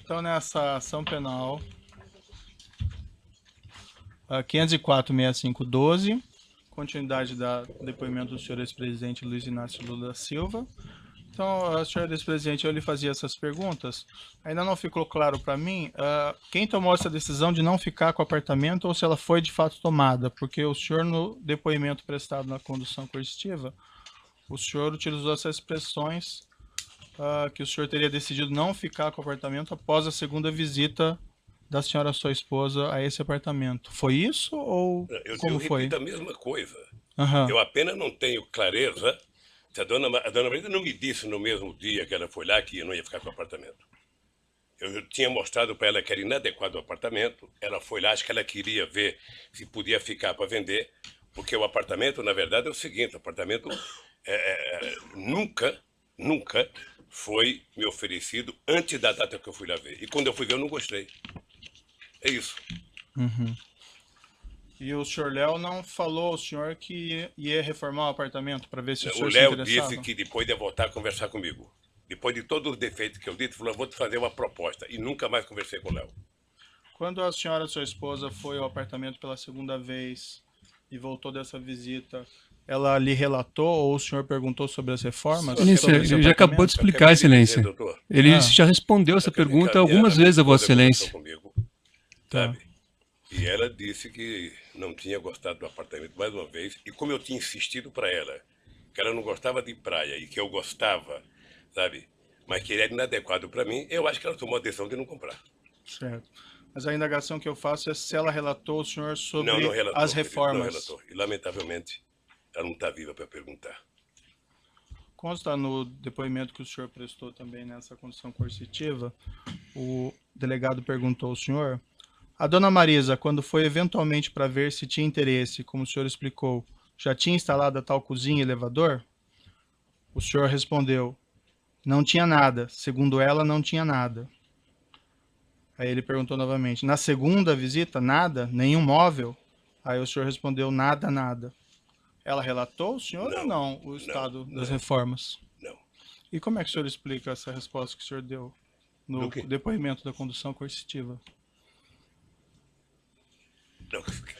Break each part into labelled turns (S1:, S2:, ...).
S1: Então, nessa ação penal 504.6512, continuidade do depoimento do senhor ex-presidente Luiz Inácio Lula da Silva. Então, senhor ex-presidente, eu lhe fazia essas perguntas. Ainda não ficou claro para mim quem tomou essa decisão de não ficar com o apartamento ou se ela foi de fato tomada, porque o senhor, no depoimento prestado na condução coercitiva, o senhor utilizou essas expressões que o senhor teria decidido não ficar com o apartamento após a segunda visita da senhora, sua esposa, a esse apartamento. Foi isso ou como foi?
S2: Eu repito a mesma coisa.
S1: Uhum.
S2: Eu apenas não tenho clareza se a dona Marisa não me disse no mesmo dia que ela foi lá que eu não ia ficar com o apartamento. Eu tinha mostrado para ela que era inadequado o apartamento. Ela foi lá, acho que ela queria ver se podia ficar para vender, porque o apartamento, na verdade, é o seguinte: o apartamento nunca foi me oferecido antes da data que eu fui lá ver. E quando eu fui ver, eu não gostei. É isso.
S1: Uhum. E o senhor Léo não falou ao senhor que ia reformar o apartamento para ver se o senhor se
S2: Léo
S1: interessava?
S2: disse que depois ia voltar a conversar comigo. Depois de todos os defeitos que eu disse, falou: vou te fazer uma proposta. E nunca mais conversei com o Léo.
S1: Quando a senhora, sua esposa, foi ao apartamento pela segunda vez e voltou dessa visita, ela lhe relatou ou o senhor perguntou sobre as reformas?
S3: Excelência, ele já acabou de explicar, Excelência. Ele já respondeu essa pergunta algumas vezes a Vossa Excelência.
S2: Comigo,
S1: Tá.
S2: sabe? E ela disse que não tinha gostado do apartamento mais uma vez. E como eu tinha insistido para ela que ela não gostava de praia e que eu gostava, sabe? Mas que ele era inadequado para mim, eu acho que ela tomou a decisão de não comprar.
S1: Certo. Mas a indagação que eu faço é se ela relatou ao senhor sobre
S2: Não relatou,
S1: as reformas.
S2: Não relatou. E, lamentavelmente, ela não está viva para perguntar.
S1: Consta no depoimento que o senhor prestou também nessa condição coercitiva, o delegado perguntou ao senhor: a dona Marisa, quando foi eventualmente para ver se tinha interesse, como o senhor explicou, já tinha instalado a tal cozinha e elevador? O senhor respondeu: não tinha nada. Segundo ela, não tinha nada. Aí ele perguntou novamente: na segunda visita, nada? Nenhum móvel? Aí o senhor respondeu: nada, nada. Ela relatou ao senhor ou não o estado das reformas?
S2: Não.
S1: E como é que o senhor explica essa resposta que o senhor deu no depoimento da condução coercitiva?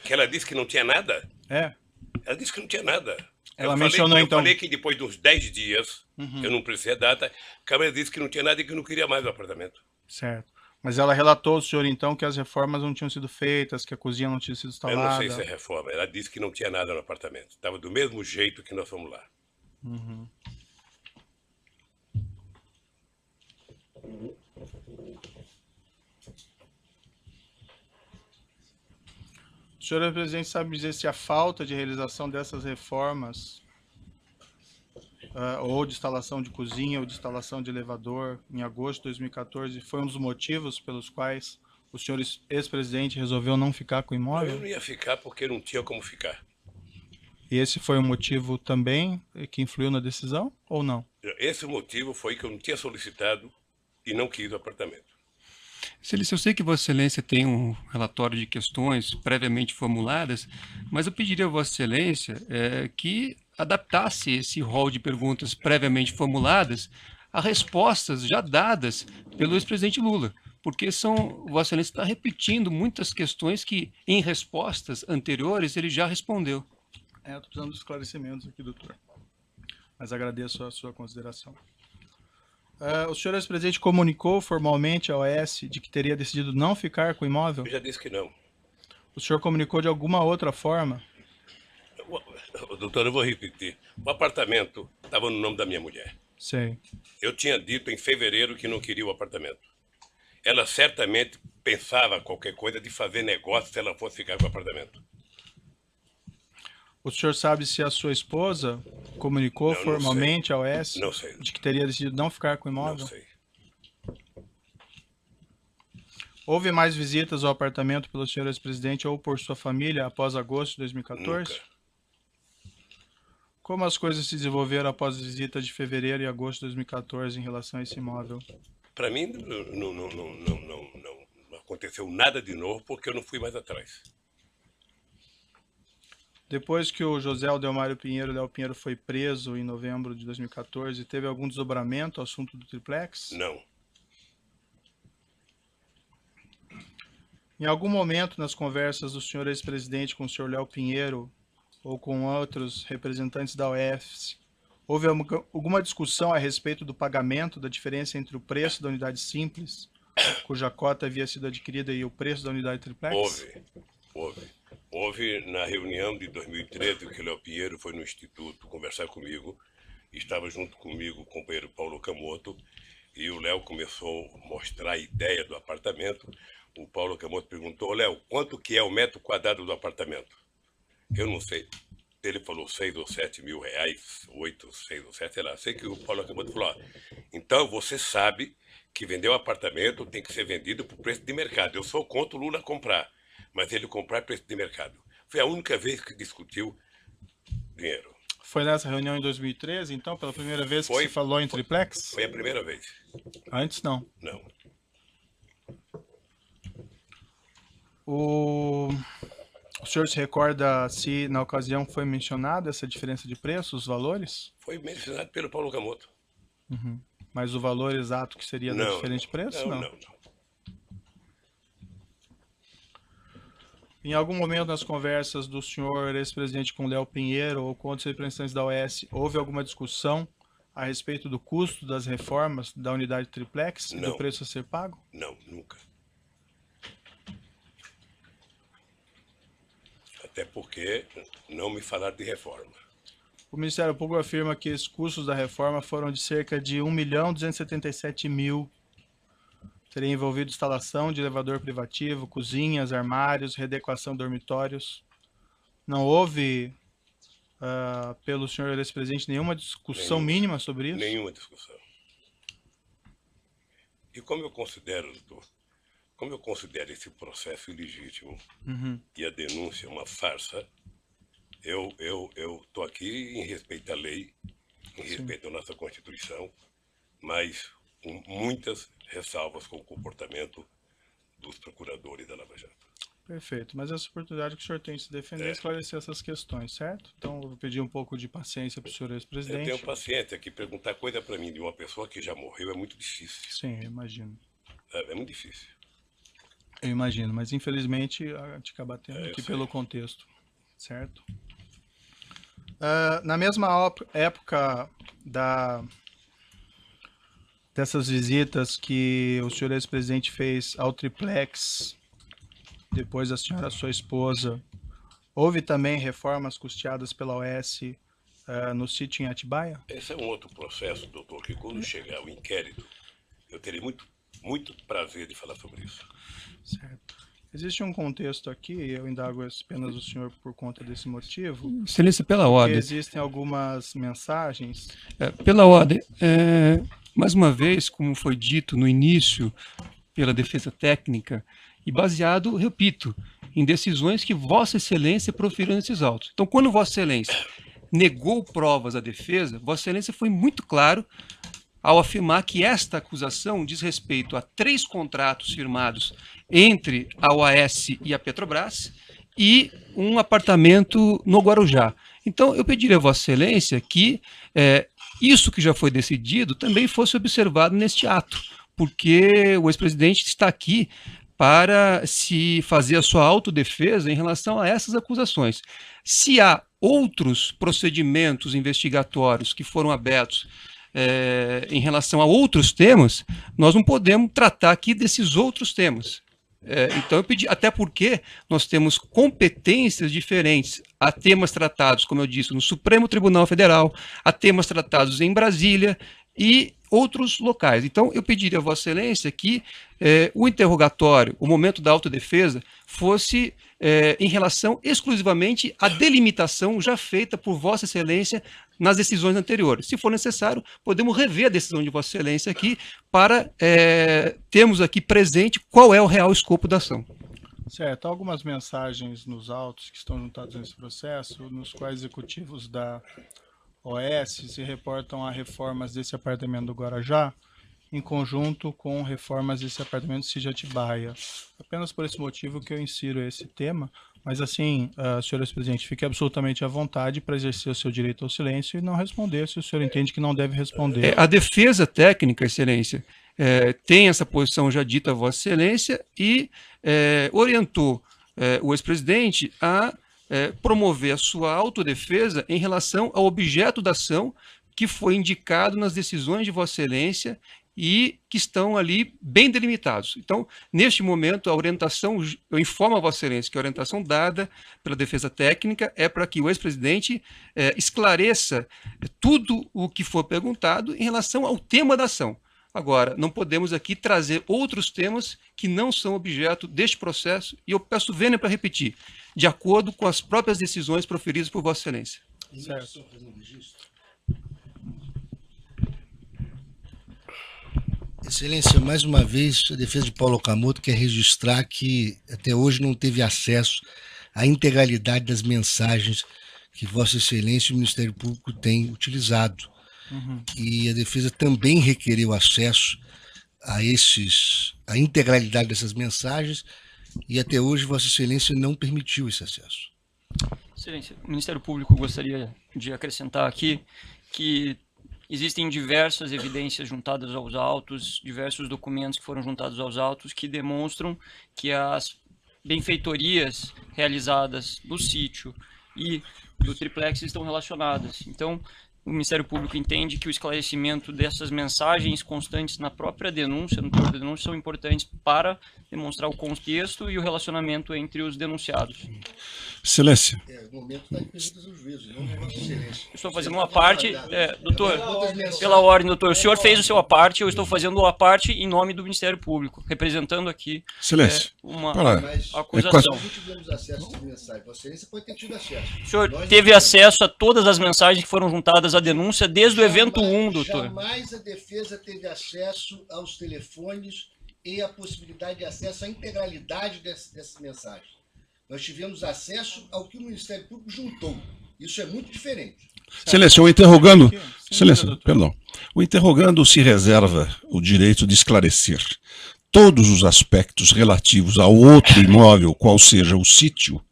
S2: Que ela disse que não tinha nada?
S1: É.
S2: Ela disse que não tinha nada.
S1: Ela mencionou então...
S2: Eu falei que depois dos 10 dias, eu não precisei a data, a Câmara disse que não tinha nada e que não queria mais o apartamento.
S1: Certo. Mas ela relatou ao senhor então que as reformas não tinham sido feitas, que a cozinha não tinha sido instalada?
S2: Eu não sei se é reforma. Ela disse que não tinha nada no apartamento. Estava do mesmo jeito que nós fomos lá.
S1: Uhum. O senhor presidente sabe dizer se a falta de realização dessas reformas ou de instalação de cozinha ou de instalação de elevador em agosto de 2014 foi um dos motivos pelos quais o senhor ex-presidente resolveu não ficar com o imóvel?
S2: Eu não ia ficar porque não tinha como ficar.
S1: E esse foi um motivo também que influiu na decisão ou não?
S2: Esse motivo foi que eu não tinha solicitado e não quis o apartamento.
S3: Excelência, eu sei que Vossa Excelência tem um relatório de questões previamente formuladas, mas eu pediria a Vossa Excelência que adaptasse esse rol de perguntas previamente formuladas a respostas já dadas pelo ex-presidente Lula, porque Vossa Excelência está repetindo muitas questões que, em respostas anteriores, ele já respondeu.
S1: Eu estou precisando de esclarecimentos aqui, doutor, mas agradeço a sua consideração. O senhor ex-presidente comunicou formalmente ao OAS de que teria decidido não ficar com o imóvel?
S2: Eu já disse que não.
S1: O senhor comunicou de alguma outra forma?
S2: Doutor, eu vou repetir. O apartamento estava no nome da minha mulher.
S1: Sei.
S2: Eu tinha dito em fevereiro que não queria o apartamento. Ela certamente pensava qualquer coisa de fazer negócio se ela fosse ficar com o apartamento.
S1: O senhor sabe se a sua esposa comunicou formalmente ao OAS de que teria decidido não ficar com o imóvel?
S2: Não sei.
S1: Houve mais visitas ao apartamento pelo senhor ex-presidente ou por sua família após agosto de 2014?
S2: Nunca.
S1: Como as coisas se desenvolveram após as visitas de fevereiro e agosto de 2014 em relação a esse imóvel?
S2: Para mim, não aconteceu nada de novo porque eu não fui mais atrás.
S1: Depois que o José Aldelmário Pinheiro, Léo Pinheiro, foi preso em novembro de 2014, teve algum desdobramento ao assunto do triplex?
S2: Não.
S1: Em algum momento nas conversas do senhor ex-presidente com o senhor Léo Pinheiro ou com outros representantes da OES, houve alguma discussão a respeito do pagamento da diferença entre o preço da unidade simples, cuja cota havia sido adquirida, e o preço da unidade triplex?
S2: Houve na reunião de 2013 que o Léo Pinheiro foi no Instituto conversar comigo, estava junto comigo o companheiro Paulo Camoto, e o Léo começou a mostrar a ideia do apartamento. O Paulo Camoto perguntou: Léo, quanto que é o metro quadrado do apartamento? Eu não sei. Ele falou 6 ou 7 mil reais, 8, 6 ou 7, sei lá. Sei que o Paulo Camoto falou: então você sabe que vender um apartamento tem que ser vendido por preço de mercado. Eu sou contra o Lula comprar, mas ele comprar preço de mercado. Foi a única vez que discutiu dinheiro.
S1: Foi nessa reunião em 2013, então, pela primeira vez que se falou em triplex?
S2: Foi a primeira vez.
S1: Antes não?
S2: Não.
S1: O senhor se recorda se na ocasião foi mencionada essa diferença de preço, os valores?
S2: Foi mencionado pelo Paulo Camoto.
S1: Uhum. Mas o valor exato que seria da diferente preço?
S2: Não.
S1: Em algum momento nas conversas do senhor ex-presidente com Léo Pinheiro ou com outros representantes da OES, houve alguma discussão a respeito do custo das reformas da unidade triplex e do preço a ser pago?
S2: Não, nunca. Até porque não me falaram de reforma.
S1: O Ministério Público afirma que os custos da reforma foram de cerca de 1.277.000. Teria envolvido instalação de elevador privativo, cozinhas, armários, readequação de dormitórios. Não houve, pelo senhor ex-presidente, nenhuma discussão mínima sobre isso?
S2: Nenhuma discussão. E como eu considero esse processo ilegítimo e a denúncia uma farsa, eu estou aqui em respeito à lei, em respeito à nossa Constituição, mas com muitas ressalvas com o comportamento dos procuradores da Lava Jato.
S1: Perfeito, mas essa oportunidade que o senhor tem de se defender e esclarecer essas questões, certo? Então, eu vou pedir um pouco de paciência para o senhor ex-presidente.
S2: Eu tenho paciência, que perguntar coisa para mim de uma pessoa que já morreu é muito difícil.
S1: Sim, eu imagino.
S2: É muito difícil.
S1: Eu imagino, mas infelizmente a gente acaba tendo aqui pelo contexto, certo? Na mesma época dessas visitas que o senhor ex-presidente fez ao triplex, depois da senhora, sua esposa, houve também reformas custeadas pela OES no sítio em Atibaia?
S2: Esse é um outro processo, doutor, que quando chegar o inquérito, eu terei muito prazer de falar sobre isso.
S1: Certo. Existe um contexto aqui, eu indago apenas o senhor por conta desse motivo.
S3: Excelência, pela ordem.
S1: Existem algumas mensagens.
S3: Pela ordem, mais uma vez, como foi dito no início pela defesa técnica, e baseado, repito, em decisões que Vossa Excelência proferiu nesses autos. Então, quando Vossa Excelência negou provas à defesa, Vossa Excelência foi muito claro ao afirmar que esta acusação diz respeito a 3 contratos firmados entre a OAS e a Petrobras e um apartamento no Guarujá. Então, eu pediria a Vossa Excelência que isso que já foi decidido também fosse observado neste ato, porque o ex-presidente está aqui para se fazer a sua autodefesa em relação a essas acusações. Se há outros procedimentos investigatórios que foram abertos em relação a outros temas, nós não podemos tratar aqui desses outros temas. Então eu pedi, até porque nós temos competências diferentes. Há temas tratados, como eu disse, no Supremo Tribunal Federal, há temas tratados em Brasília e outros locais. Então eu pediria a Vossa Excelência que o interrogatório, o momento da autodefesa, fosse em relação exclusivamente à delimitação já feita por Vossa Excelência nas decisões anteriores. Se for necessário, podemos rever a decisão de Vossa Excelência aqui para termos aqui presente qual é o real escopo da ação.
S1: Certo. Há algumas mensagens nos autos que estão juntados nesse processo, nos quais executivos da OAS se reportam a reformas desse apartamento do Guarujá, em conjunto com reformas desse apartamento de Atibaia. Apenas por esse motivo que eu insiro esse tema, Mas assim, senhor ex-presidente, fique absolutamente à vontade para exercer o seu direito ao silêncio e não responder se o senhor entende que não deve responder.
S3: A defesa técnica, Excelência, tem essa posição já dita a Vossa Excelência e orientou o ex-presidente a promover a sua autodefesa em relação ao objeto da ação que foi indicado nas decisões de Vossa Excelência e que estão ali bem delimitados. Então, neste momento, a orientação, eu informo a Vossa Excelência que a orientação dada pela defesa técnica é para que o ex-presidente esclareça tudo o que for perguntado em relação ao tema da ação. Agora, não podemos aqui trazer outros temas que não são objeto deste processo, e eu peço vênia para repetir, de acordo com as próprias decisões proferidas por Vossa Excelência.
S1: Certo.
S4: Excelência, mais uma vez, a defesa de Paulo Okamoto quer registrar que até hoje não teve acesso à integralidade das mensagens que Vossa Excelência e o Ministério Público têm utilizado. E a defesa também requereu acesso a integralidade dessas mensagens e até hoje Vossa Excelência não permitiu esse acesso.
S5: Excelência, o Ministério Público gostaria de acrescentar aqui que existem diversas evidências juntadas aos autos, diversos documentos que foram juntados aos autos que demonstram que as benfeitorias realizadas no sítio e do triplex estão relacionadas. Então, o Ministério Público entende que o esclarecimento dessas mensagens constantes na própria denúncia, no teor da denúncia, são importantes para demonstrar o contexto e o relacionamento entre os denunciados.
S6: Excelência.
S4: O momento está em perguntas aos juízes, não é Vossa Excelência.
S5: Eu estou fazendo uma parte, doutor, pela ordem, doutor, o senhor fez o seu parte, eu estou fazendo a parte em nome do Ministério Público, representando aqui
S6: Excelência.
S5: uma
S4: Mas
S5: acusação.
S4: nós não tivemos acesso às mensagens. Vossa Excelência pode ter tido acesso.
S5: O senhor
S4: Nós
S5: teve
S4: não
S5: acesso a todas as mensagens que foram juntadas à denúncia desde o evento 1, doutor.
S4: Jamais a defesa teve acesso aos telefones e a possibilidade de acesso à integralidade dessas mensagens. Nós tivemos acesso ao que o Ministério Público juntou. Isso é muito diferente.
S6: Excelência, o interrogando.
S1: Sim,
S6: Excelência,
S1: doutor.
S6: perdão. O interrogando se reserva o direito de esclarecer todos os aspectos relativos ao outro imóvel, qual seja o sítio,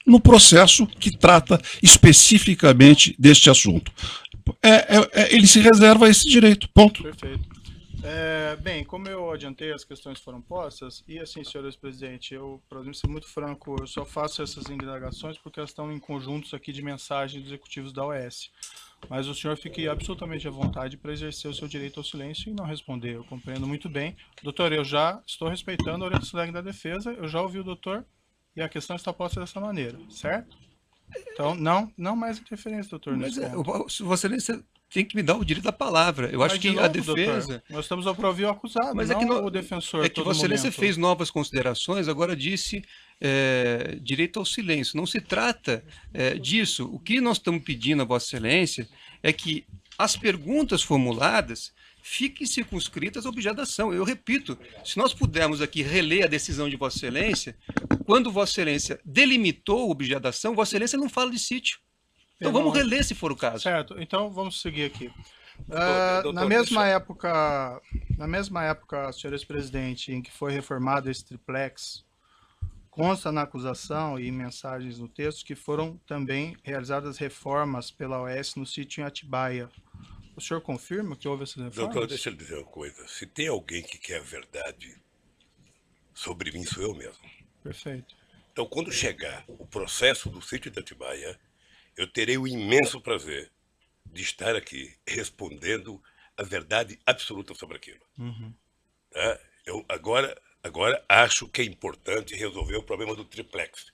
S6: no processo que trata especificamente deste assunto. Ele se reserva esse direito, ponto.
S1: Perfeito. Bem, como eu adiantei, as questões foram postas, e assim, senhor ex-presidente, eu, para ser muito franco, eu só faço essas indagações porque elas estão em conjuntos aqui de mensagens dos executivos da OAS. Mas o senhor fique absolutamente à vontade para exercer o seu direito ao silêncio e não responder. Eu compreendo muito bem. Doutor, eu já estou respeitando a orientação da defesa, eu já ouvi o doutor, e a questão está posta dessa maneira, certo? Então, não mais interferência, doutor.
S3: Mas
S1: nesse ponto.
S3: Vossa Excelência tem que me dar o direito da palavra. Eu
S1: Mas,
S3: acho
S1: de
S3: que
S1: novo,
S3: a defesa...
S1: doutor, nós estamos a ouvir o acusado,
S3: Mas
S1: não o defensor.
S3: É que
S1: todo
S3: Vossa Excelência
S1: momento.
S3: fez novas considerações, agora disse direito ao silêncio. Não se trata disso. O que nós estamos pedindo a Vossa Excelência é que as perguntas formuladas fiquem circunscritas ao objeto da ação. Eu repito, se nós pudermos aqui reler a decisão de Vossa Excelência, quando Vossa Excelência delimitou o objeto da ação, Vossa Excelência não fala de sítio. Então vamos reler se for o caso.
S1: Certo, então vamos seguir aqui.
S2: Doutor,
S1: na mesma época, senhor ex-presidente, em que foi reformado esse triplex, consta na acusação e em mensagens no texto que foram também realizadas reformas pela OAS no sítio em Atibaia. O senhor confirma que houve essas reformas?
S2: Doutor, deixa eu lhe dizer uma coisa. Se tem alguém que quer a verdade sobre mim, sou eu mesmo.
S1: Perfeito.
S2: Então, quando chegar o processo do sítio de Atibaia, eu terei o imenso prazer de estar aqui respondendo a verdade absoluta sobre aquilo. Tá? Eu agora acho que é importante resolver o problema do triplex,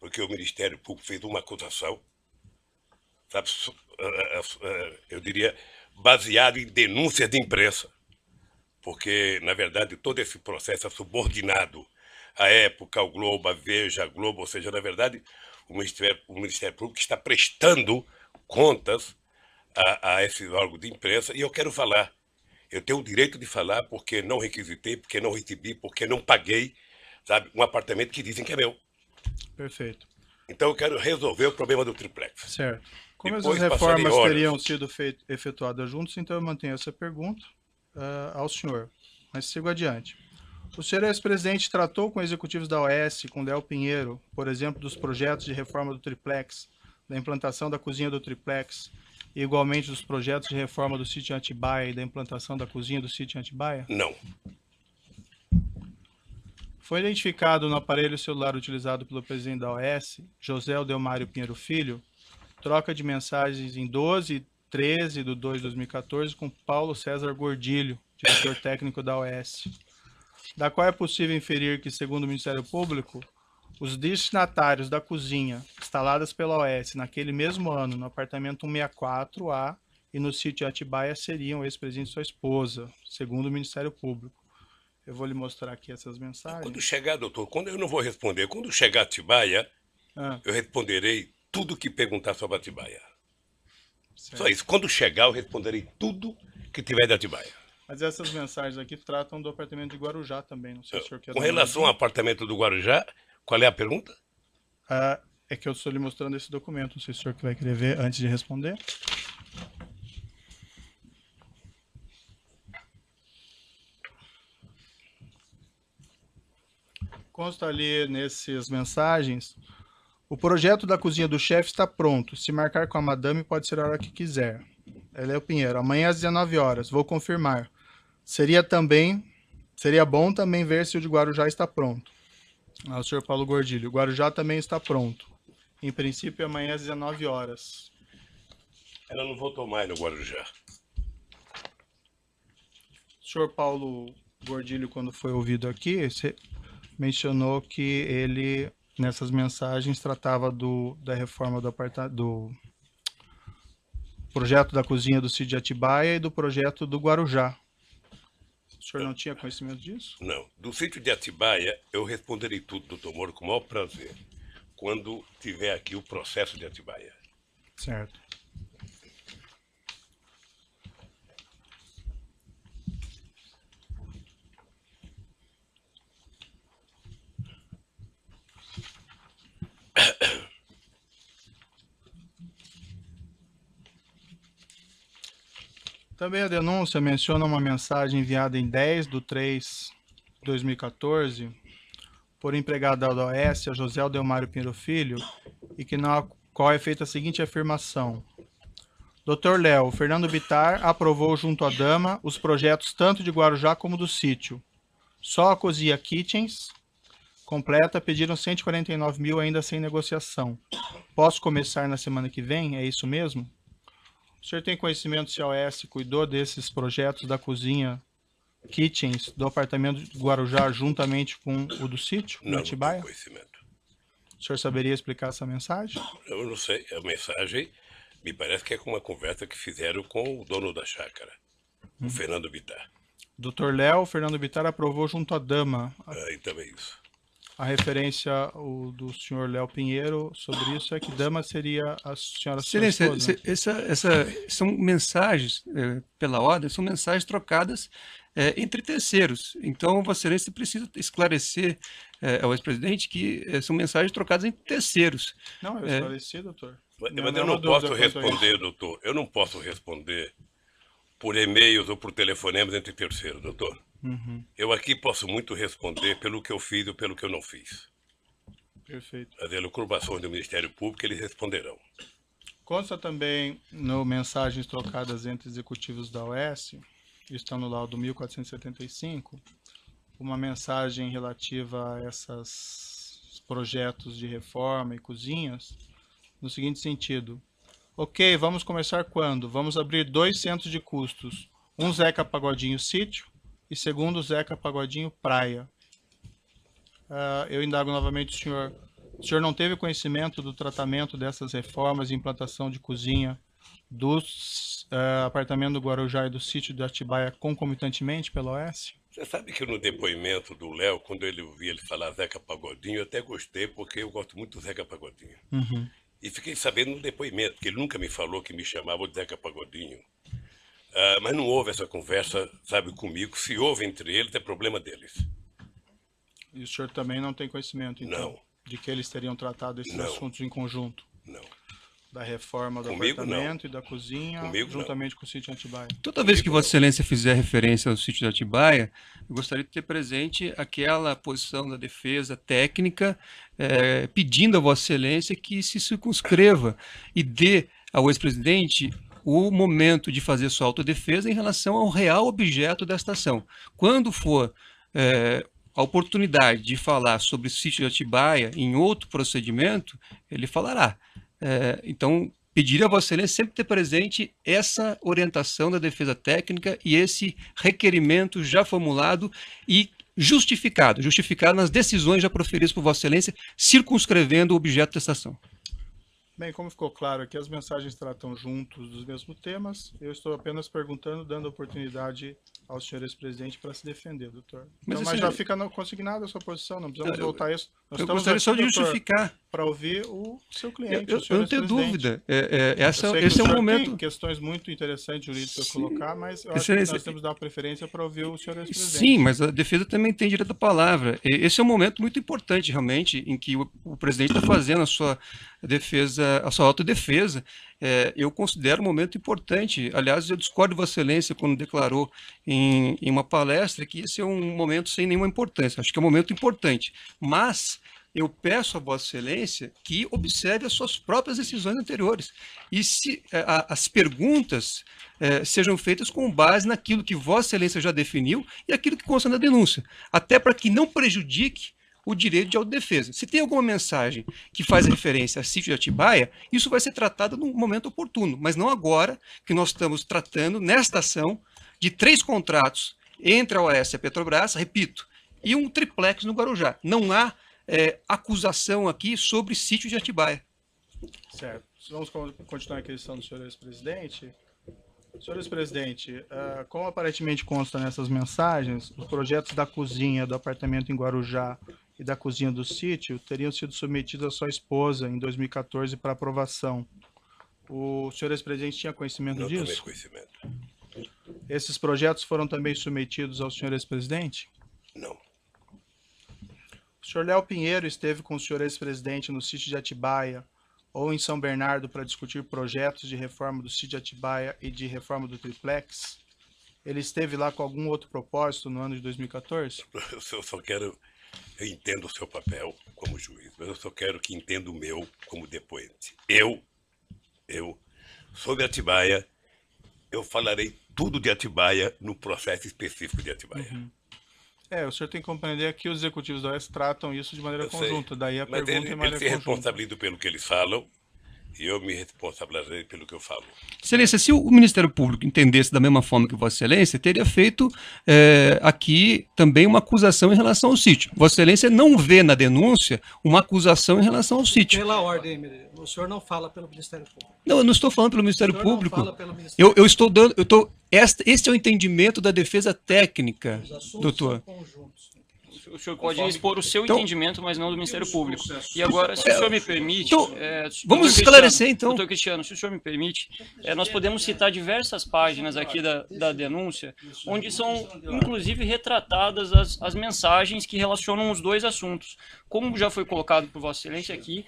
S2: porque o Ministério Público fez uma acusação, sabe, eu diria, baseado em denúncias de imprensa, porque, na verdade, todo esse processo é subordinado à Época, ao Globo, à Veja, à Globo, ou seja, na verdade, o Ministério Público está prestando contas a esse órgão de imprensa, e eu quero falar. Eu tenho o direito de falar porque não requisitei, porque não recebi, porque não paguei, sabe, um apartamento que dizem que é meu.
S1: Perfeito.
S2: Então eu quero resolver o problema do triplex.
S1: Certo. Como
S2: Depois
S1: essas
S2: passarei
S1: reformas
S2: horas.
S1: teriam sido efetuadas juntos, então eu mantenho essa pergunta ao senhor. Mas sigo adiante. O senhor ex-presidente tratou com executivos da OAS, com Léo Pinheiro, por exemplo, dos projetos de reforma do triplex, da implantação da cozinha do triplex, e igualmente dos projetos de reforma do sítio Atibaia e da implantação da cozinha do sítio Atibaia?
S2: Não.
S1: Foi identificado no aparelho celular utilizado pelo presidente da OAS, José Odelmário Pinheiro Filho, troca de mensagens em 12 e 13 de 2 de 2014 com Paulo César Gordilho, diretor técnico da OAS, da qual é possível inferir que, segundo o Ministério Público, os destinatários da cozinha instaladas pela OAS naquele mesmo ano no apartamento 164A e no sítio Atibaia seriam o ex-presidente e sua esposa, segundo o Ministério Público. Eu vou lhe mostrar aqui essas mensagens.
S2: Quando chegar, doutor, quando eu não vou responder, quando chegar Atibaia, eu responderei tudo que perguntar sobre Atibaia.
S1: Certo.
S2: Só isso. Quando chegar, eu responderei tudo que tiver de Atibaia.
S1: Mas essas mensagens aqui tratam do apartamento de Guarujá também, não sei se o senhor quer
S2: Com
S1: dar uma
S2: relação ao
S1: olhadinha.
S2: apartamento do Guarujá, qual é a pergunta?
S1: É que eu estou lhe mostrando esse documento, não sei se o senhor que vai querer ver antes de responder. Consta ali nessas mensagens: o projeto da cozinha do chefe está pronto. Se marcar com a madame, pode ser a hora que quiser. Léo Pinheiro, amanhã às 19 horas, vou confirmar. Seria bom também ver se o de Guarujá está pronto. O senhor Paulo Gordilho, o Guarujá também está pronto. Em princípio, amanhã às 19 horas.
S2: Ela não votou mais no Guarujá.
S1: O senhor Paulo Gordilho, quando foi ouvido aqui, mencionou que ele, nessas mensagens, tratava da reforma do projeto da cozinha do sítio de Atibaia e do projeto do Guarujá. O senhor não tinha conhecimento disso?
S2: Não. Do sítio de Atibaia, eu responderei tudo, doutor Moro, com o maior prazer, quando tiver aqui o processo de Atibaia.
S1: Certo. Também a denúncia menciona uma mensagem enviada em 10/3/2014 por empregado da OAS, a José Odelmário Pinheiro Filho, e que na qual é feita a seguinte afirmação: Dr. Léo, Fernando Bittar aprovou junto à dama os projetos tanto de Guarujá como do sítio. Só a cozinha Kitchens completa pediram 149 mil ainda sem negociação. Posso começar na semana que vem? É isso mesmo? O senhor tem conhecimento se a OAS cuidou desses projetos da cozinha Kitchens do apartamento de Guarujá juntamente com o do sítio, no
S2: Não
S1: Atibaia?
S2: tenho conhecimento.
S1: O senhor saberia explicar essa mensagem?
S2: Eu não sei. A mensagem me parece que é com uma conversa que fizeram com o dono da chácara, o Fernando Bittar.
S1: Dr. Léo, Fernando Bittar aprovou junto à dama.
S2: E também isso.
S1: A referência do senhor Léo Pinheiro sobre isso é que dama seria a senhora sua
S3: Excelência,
S1: esposa, né?
S3: são mensagens, pela ordem, são mensagens trocadas entre terceiros. Então, Vossa Excelência precisa esclarecer ao ex-presidente que são mensagens trocadas entre terceiros.
S1: Não, eu esclareci, doutor.
S2: Mas eu não posso responder, doutor. Eu não posso responder por e-mails ou por telefonemas entre terceiros, doutor. Eu aqui posso muito responder pelo que eu fiz ou pelo que eu não fiz.
S1: Perfeito.
S2: As elucubrações do Ministério Público, eles responderão.
S1: Consta também no mensagens trocadas entre executivos da OAS, está no laudo 1475, uma mensagem relativa a esses projetos de reforma e cozinhas, no seguinte sentido: ok, vamos começar quando? Vamos abrir 2 centros de custos, um Zeca Pagodinho Sítio e segundo Zeca Pagodinho Praia. Eu indago novamente o senhor não teve conhecimento do tratamento dessas reformas e implantação de cozinha dos apartamentos do Guarujá e do sítio de Atibaia concomitantemente pela OAS?
S2: Você sabe que no depoimento do Léo, quando eu ouvi ele falar Zeca Pagodinho, eu até gostei, porque eu gosto muito do Zeca Pagodinho. E fiquei sabendo no depoimento, que ele nunca me falou que me chamava de Zeca Pagodinho. Mas não houve essa conversa, sabe, comigo. Se houve entre eles, é problema deles.
S1: E o senhor também não tem conhecimento, então,
S2: Não.
S1: de que eles teriam tratado esses
S2: Não.
S1: assuntos em conjunto?
S2: Não.
S1: da reforma do
S2: Comigo,
S1: apartamento e da cozinha,
S2: Comigo,
S1: juntamente com o sítio Atibaia.
S3: Toda vez que Vossa Excelência fizer referência ao sítio de Atibaia, eu gostaria de ter presente aquela posição da defesa técnica, pedindo a Vossa Excelência que se circunscreva e dê ao ex-presidente o momento de fazer sua autodefesa em relação ao real objeto desta ação. Quando for a oportunidade de falar sobre o sítio de Atibaia em outro procedimento, ele falará. Então, pediria a Vossa Excelência sempre ter presente essa orientação da defesa técnica e esse requerimento já formulado e justificado nas decisões já proferidas por Vossa Excelência, circunscrevendo o objeto dessa ação.
S1: Bem, como ficou claro aqui, as mensagens tratam juntos dos mesmos temas. Eu estou apenas perguntando, dando oportunidade ao senhor ex-presidente para se defender, doutor. Mas já fica consignada a sua posição, não precisamos voltar a isso.
S3: Eu gostaria só de justificar.
S1: Para ouvir o seu cliente,
S3: eu não tenho dúvida. Esse é um momento...
S1: Tem questões muito interessantes jurídicas a colocar, mas eu acho que nós temos que dar preferência para ouvir o senhor ex-presidente.
S3: Sim, mas a defesa também tem direito à palavra. Esse é um momento muito importante, realmente, em que o presidente está fazendo a sua defesa, a sua autodefesa. Eu considero um momento importante. Aliás, eu discordo de Vossa Excelência quando declarou em uma palestra que esse é um momento sem nenhuma importância. Acho que é um momento importante. Mas eu peço a Vossa Excelência que observe as suas próprias decisões anteriores. E se as perguntas sejam feitas com base naquilo que Vossa Excelência já definiu e aquilo que consta na denúncia. Até para que não prejudique o direito de autodefesa. Se tem alguma mensagem que faz referência a sítio de Atibaia, isso vai ser tratado num momento oportuno, mas não agora que nós estamos tratando, nesta ação, de 3 contratos entre a OAS e a Petrobras, repito, e um triplex no Guarujá. Não há acusação aqui sobre sítio de Atibaia.
S1: Certo. Vamos continuar a questão do senhor ex-presidente. Senhor ex-presidente, como aparentemente consta nessas mensagens, os projetos da cozinha do apartamento em Guarujá e da cozinha do sítio teriam sido submetidos à sua esposa em 2014 para aprovação. O senhor ex-presidente tinha conhecimento disso?
S2: Não tomei conhecimento.
S1: Esses projetos foram também submetidos ao senhor ex-presidente?
S2: Não.
S1: O senhor Léo Pinheiro esteve com o senhor ex-presidente no sítio de Atibaia ou em São Bernardo para discutir projetos de reforma do sítio de Atibaia e de reforma do triplex? Ele esteve lá com algum outro propósito no ano de 2014?
S2: Eu só quero... Eu entendo o seu papel como juiz, mas eu só quero que entenda o meu como depoente. Eu, sobre Atibaia, eu falarei tudo de Atibaia no processo específico de Atibaia.
S1: Uhum. O senhor tem que compreender que os executivos da OAS tratam isso de maneira conjunta. Daí a pergunta é maneira
S2: eles se responsabilizam pelo que eles falam e eu me responsabilizei pelo que eu falo.
S3: Excelência, se o Ministério Público entendesse da mesma forma que Vossa Excelência, teria feito aqui também uma acusação em relação ao sítio. Vossa Excelência não vê na denúncia uma acusação em relação ao sítio.
S7: Pela ordem, o senhor não fala pelo Ministério Público.
S3: Não, eu não estou falando pelo Ministério Público.
S7: Não fala pelo Ministério
S3: eu estou dando... Este é o entendimento da defesa técnica, doutor.
S7: São conjuntos.
S5: O senhor pode expor o seu entendimento, mas não do Ministério Público. E agora, se o senhor me permite...
S3: vamos esclarecer, então.
S5: Doutor Cristiano, se o senhor me permite, nós podemos citar diversas páginas aqui da denúncia, onde são, inclusive, retratadas as mensagens que relacionam os dois assuntos. Como já foi colocado por Vossa Excelência aqui,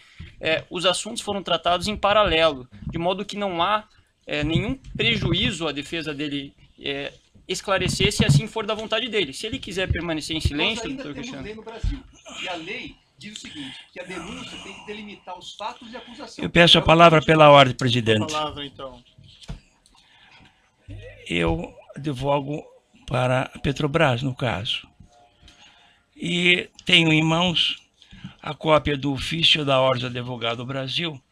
S5: os assuntos foram tratados em paralelo, de modo que não há nenhum prejuízo à defesa dele esclarecer se assim for da vontade dele. Se ele quiser permanecer em silêncio, doutor Cristiano...
S3: Nós ainda temos lei no Brasil, e a lei diz o seguinte, que a denúncia tem que delimitar os fatos de acusação.
S8: Eu peço a palavra pela ordem, presidente.
S1: A palavra, então.
S8: Eu advogo para a Petrobras, no caso. E tenho em mãos a cópia do ofício da Ordem do Advogado Brasil,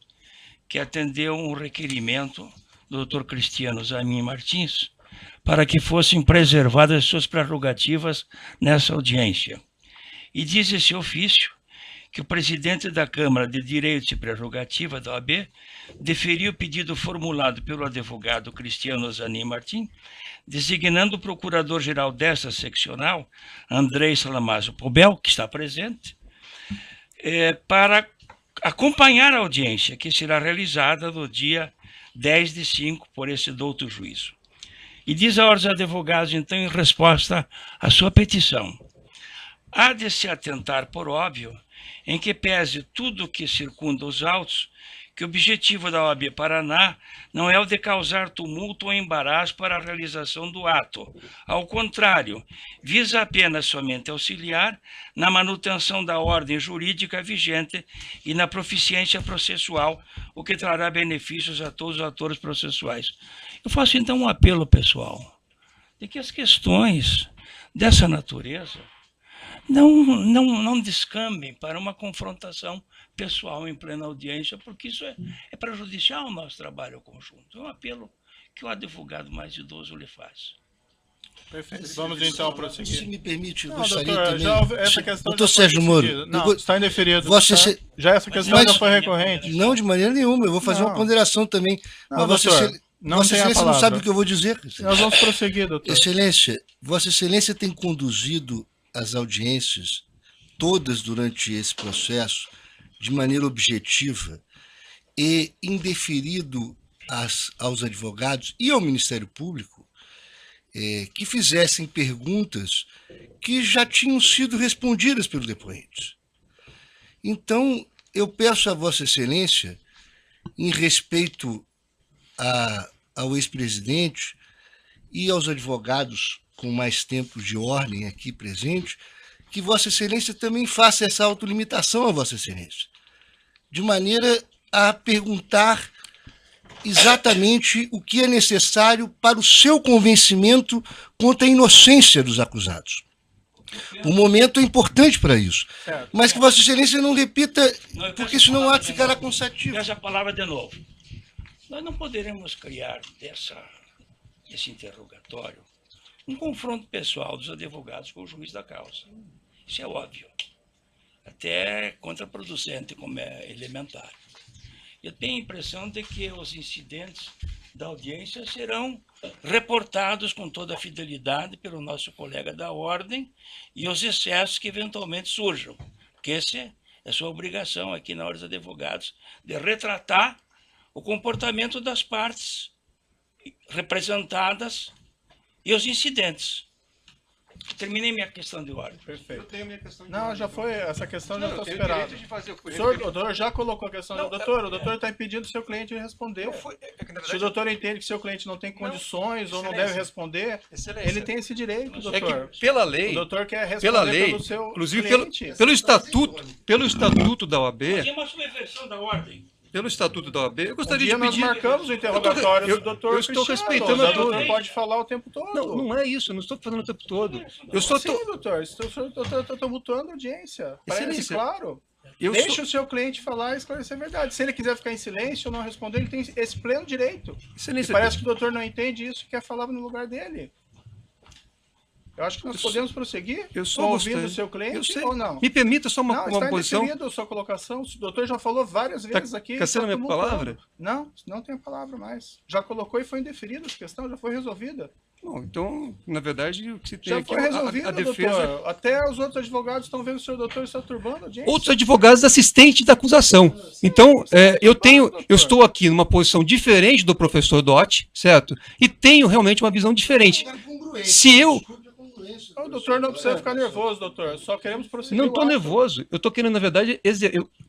S8: que atendeu um requerimento do Dr. Cristiano Zamin Martins, para que fossem preservadas suas prerrogativas nessa audiência. E diz esse ofício que o presidente da Câmara de Direitos e Prerrogativa da OAB deferiu o pedido formulado pelo advogado Cristiano Zanin Martins, designando o procurador-geral dessa seccional, Andrei Salamazo Pobel, que está presente, para acompanhar a audiência, que será realizada no dia 10/5 por esse douto juízo. E diz a Ordem dos Advogados, então, em resposta à sua petição: há de se atentar, por óbvio, em que pese tudo o que circunda os autos, que o objetivo da OAB Paraná não é o de causar tumulto ou embaraço para a realização do ato. Ao contrário, visa apenas somente auxiliar na manutenção da ordem jurídica vigente e na proficiência processual, o que trará benefícios a todos os atores processuais. Eu faço então um apelo, pessoal, de que as questões dessa natureza não descambem para uma confrontação pessoal em plena audiência, porque isso é prejudicial ao nosso trabalho conjunto. É um apelo que o advogado mais idoso lhe faz.
S1: Perfeito. Vamos então prosseguir.
S4: Se me permite, eu
S1: Não,
S4: gostaria
S1: doutor,
S4: também...
S1: essa questão
S4: Doutor
S1: já foi
S4: Sérgio Moro,
S1: decidida. Não, está indeferido.
S4: Vossa
S1: tá?
S4: Exce-
S1: Já essa questão
S4: Mas-
S1: já foi recorrente.
S4: Não, de maneira nenhuma. Eu vou fazer uma
S1: Não.
S4: ponderação também.
S1: Não,
S4: Mas Vossa
S1: doutor,
S4: Excelência,
S1: não
S4: Vossa
S1: tem a
S4: Excelência não
S1: palavra.
S4: sabe o que eu vou dizer.
S1: Nós vamos prosseguir, doutor.
S4: Excelência, Vossa Excelência tem conduzido as audiências todas durante esse processo de maneira objetiva e indeferido aos advogados e ao Ministério Público que fizessem perguntas que já tinham sido respondidas pelos depoentes. Então, eu peço a Vossa Excelência, em respeito ao ex-presidente e aos advogados com mais tempo de ordem aqui presentes, que Vossa Excelência também faça essa autolimitação a Vossa Excelência, de maneira a perguntar exatamente o que é necessário para o seu convencimento quanto à inocência dos acusados. O momento é importante para isso.
S1: Certo.
S4: Mas que Vossa Excelência não repita, porque senão o ato ficará cansativo.
S8: Essa palavra de novo. Nós não poderemos criar desse interrogatório um confronto pessoal dos advogados com o juiz da causa. Isso é óbvio. Até contraproducente, como é elementar. Eu tenho a impressão de que os incidentes da audiência serão reportados com toda a fidelidade pelo nosso colega da ordem e os excessos que eventualmente surjam. Porque essa é a sua obrigação aqui na Ordem dos Advogados, de retratar o comportamento das partes representadas e os incidentes. Terminei minha questão de ordem.
S1: Perfeito.
S9: Eu tenho minha questão de
S1: Não,
S9: ordem.
S1: já foi, essa questão já
S9: Não,
S1: está
S9: eu tenho
S1: superada.
S9: direito de fazer o
S1: O doutor já colocou a questão
S9: Não,
S1: do doutor. O doutor está impedindo o seu cliente de responder.
S9: Não foi, é que, na
S1: Se o
S9: verdade,
S1: doutor entende que seu cliente não tem condições ou não
S9: Excelência.
S1: deve responder,
S9: Excelência.
S1: ele tem esse direito,
S3: É
S1: doutor.
S3: que pela
S1: O
S3: lei,
S1: doutor quer responder
S3: pela lei,
S1: pelo seu
S3: inclusive
S1: cliente.
S3: pelo estatuto da OAB,
S8: Mas é uma subversão da ordem.
S3: pelo estatuto da OAB, eu
S1: Um
S3: gostaria
S1: dia
S3: de
S1: nós
S3: pedir.
S1: marcamos o interrogatório
S3: eu-
S1: do doutor
S3: eu estou
S1: Cristiano.
S3: respeitando
S1: O
S3: a
S1: doutor
S3: tua-
S1: pode falar o tempo todo.
S3: Não, não é isso, eu não estou falando o tempo todo. Eu só
S1: Sim,
S3: estou.
S1: doutor, estou tumultuando a audiência. Parece
S3: Excelência,
S1: claro.
S3: Eu
S1: Deixe
S3: sou-
S1: o seu cliente falar e esclarecer a verdade. Se ele quiser ficar em silêncio ou não responder, ele tem esse pleno direito. E
S3: Excelência,
S1: parece que o doutor não entende isso e quer falar no lugar dele. Eu acho que nós podemos prosseguir
S3: eu só
S1: ouvindo
S3: gostaria-
S1: o seu
S3: eu
S1: cliente
S3: sei.
S1: ou não.
S3: Me permita só
S1: Não,
S3: uma
S1: está
S3: posição.
S1: indeferida a sua colocação. O doutor já falou várias vezes aqui.
S3: caçando
S1: está
S3: minha
S1: tumultuando.
S3: palavra?
S1: Não tem a palavra mais. Já colocou e foi indeferida essa questão, já foi resolvida.
S3: Bom, então, na verdade, o que se tem
S1: Já
S3: aqui
S1: foi resolvido,
S3: a defesa.
S1: doutor. Até os outros advogados estão vendo o seu doutor está turbando a audiência.
S3: Outros advogados assistentes da acusação. Então, eu estou aqui numa posição diferente do professor Dotti, certo? E tenho realmente uma visão diferente. Se eu
S1: O doutor não precisa ficar nervoso, doutor. Só queremos prosseguir.
S3: não
S1: o
S3: estou
S1: ato.
S3: nervoso, eu estou querendo, na verdade,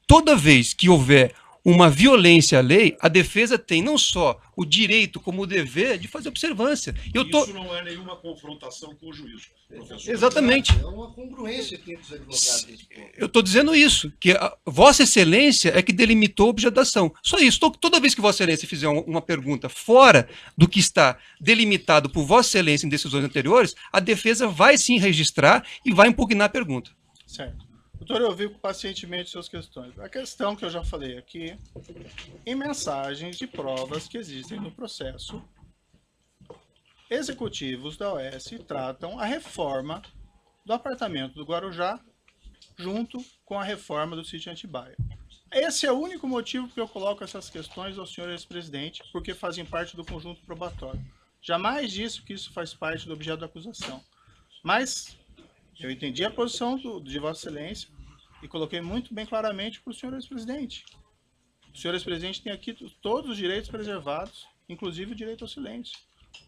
S3: toda vez que houver uma violência à lei, a defesa tem não só o direito, como o dever de fazer observância.
S9: Isso não é nenhuma confrontação com o juiz, professor.
S3: Exatamente.
S4: É uma congruência entre os advogados. nesse ponto.
S3: Eu estou dizendo isso, que a Vossa Excelência é que delimitou a objeto da ação. Só isso. Toda vez que Vossa Excelência fizer uma pergunta fora do que está delimitado por Vossa Excelência em decisões anteriores, a defesa vai sim registrar e vai impugnar a pergunta.
S1: Certo. Doutor, eu ouvi pacientemente suas questões. A questão que eu já falei aqui, em mensagens de provas que existem no processo, executivos da OS tratam a reforma do apartamento do Guarujá junto com a reforma do sítio Atibaia. Esse é o único motivo que eu coloco essas questões ao senhor ex-presidente, porque fazem parte do conjunto probatório. Jamais disse que isso faz parte do objeto da acusação. Mas eu entendi a posição de Vossa Excelência e coloquei muito bem claramente para o senhor ex-presidente. O senhor ex-presidente tem aqui todos os direitos preservados, inclusive o direito ao silêncio.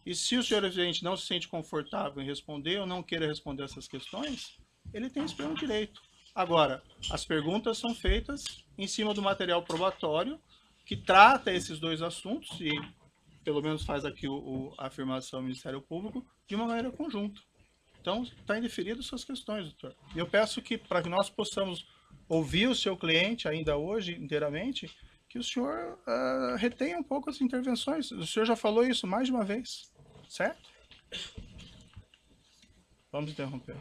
S1: E se o senhor ex-presidente não se sente confortável em responder ou não queira responder essas questões, ele tem esse pleno direito. Agora, as perguntas são feitas em cima do material probatório que trata esses dois assuntos e, pelo menos, faz aqui a afirmação do Ministério Público de uma maneira conjunta. Então, está indeferido suas questões, doutor. E eu peço que, para que nós possamos ouvir o seu cliente ainda hoje inteiramente, que o senhor retenha um pouco as intervenções. O senhor já falou isso mais de uma vez, certo? Vamos interromper.